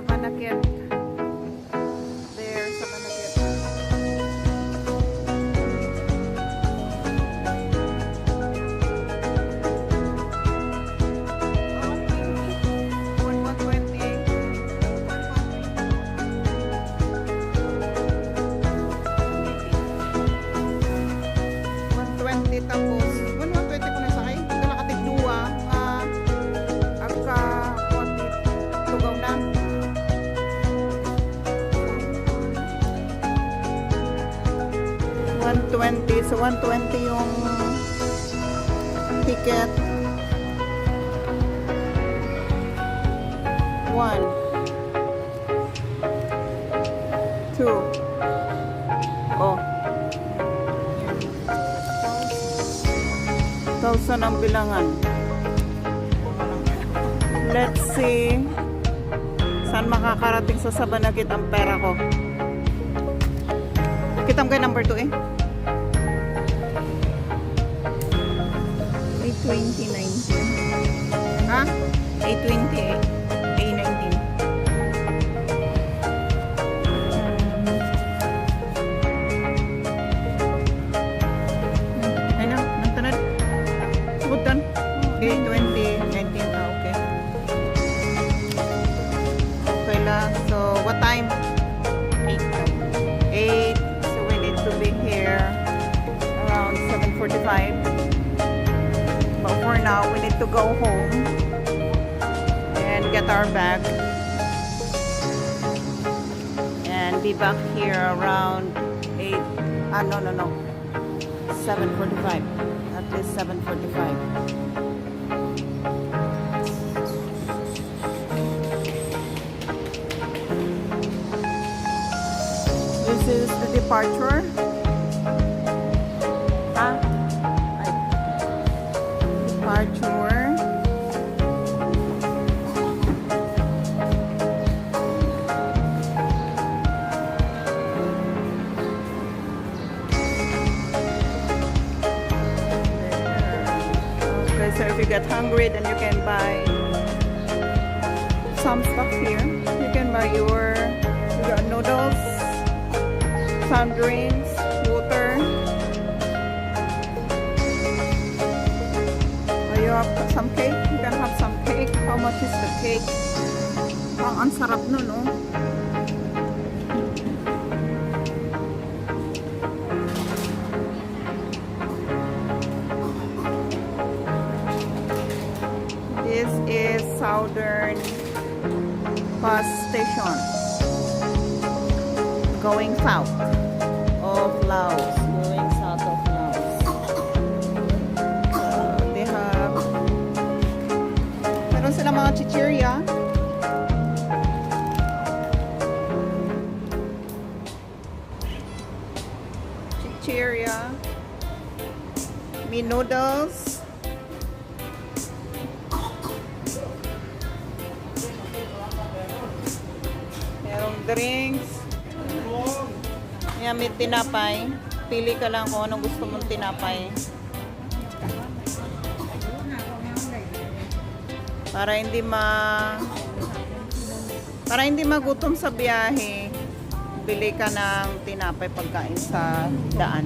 Manakit. There sa Manakit. Tapos 120 ko na sakay. Kalakatig duwa agka kuwatit tugaw na. 120. So 120 yung ticket. 1 2 oh 1,000 ang bilangan. Let's see saan makakarating sa Sabanakit ang pera ko. Kita mo kayo number 2 eh. 820.19. Ha? 820. A19. Ay na, nantanad. Subutan. Okay, 2019. Okay. Okay lang. So, what time? 8. So, we need to be here around 7:45. But for now, we need to go home and get our bag and be back here around 8. No. 7:45. At least 7:45. This is the departure. Departure. Okay, so if you get hungry, then you can buy some stuff here. You can buy your noodles, some drinks, water. You have some cake. You can have some cake. How much is the cake? Ang sarap nun, no? This is Southern Bus Station. Going south of Laos. Going south of Laos. They have meron sila mga chichirya. Chichirya. May noodles. Merong drinks. Yan, may tinapay. Pili ka lang kung anong gusto mong tinapay. Para hindi magutom sa biyahe, bili ka ng tinapay pagkain sa daan.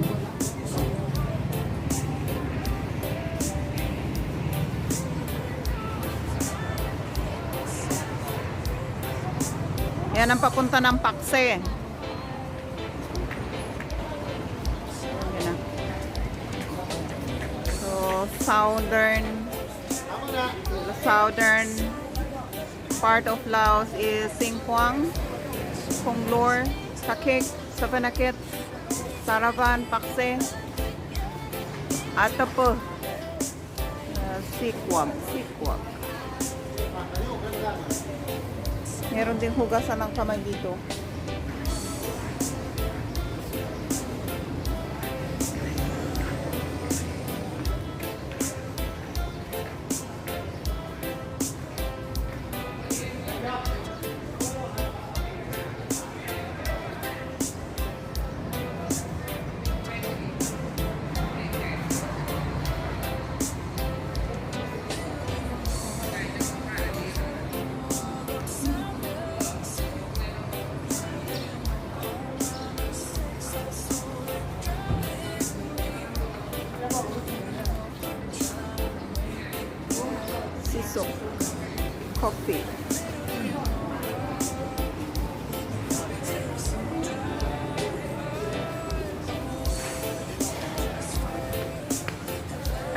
Yan ang papunta ng Pakse. So, southern part of Laos is Singkwang, Konglor, Sakik, Sabanakit, Saravan, Pakse, Atapo, Sikwag. Meron din hugasan ng kamay dito.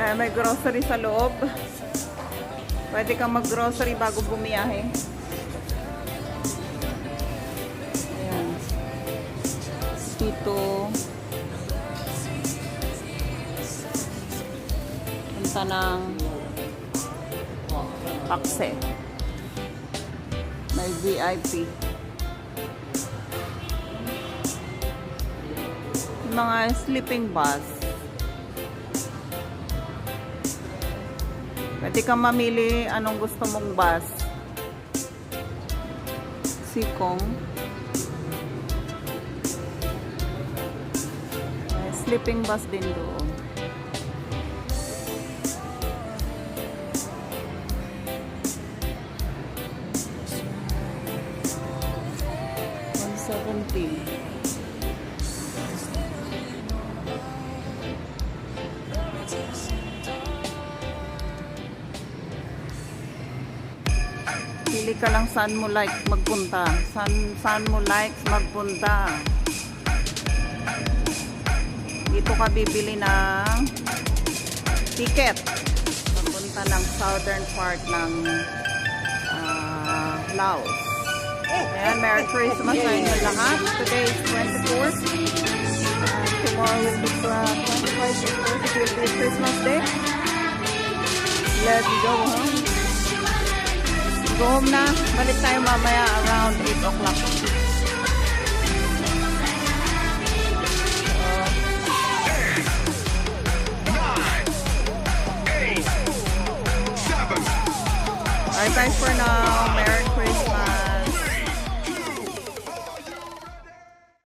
Ayan, may grocery sa loob. Pwede kang mag-grocery bago bumiyahe. Ayan. Dito. Punta ng Pakse. May VIP. Mga sleeping bus. Pwede kang mamili anong gusto mong bus. Sikong. May sleeping bus din doon. $170. Pili ka lang saan mo like magpunta. Saan mo like magpunta. Dito ka bibili ng ticket. Papunta ng southern part ng Laos. Ayan, Merry Christmas sa inyo lahat. Today is 24th. Tomorrow will be 25th. It will be Christmas Day. Let's go home. Go home na. Balik tayo mamaya around 8 o'clock. Bye bye for now. Merry Christmas.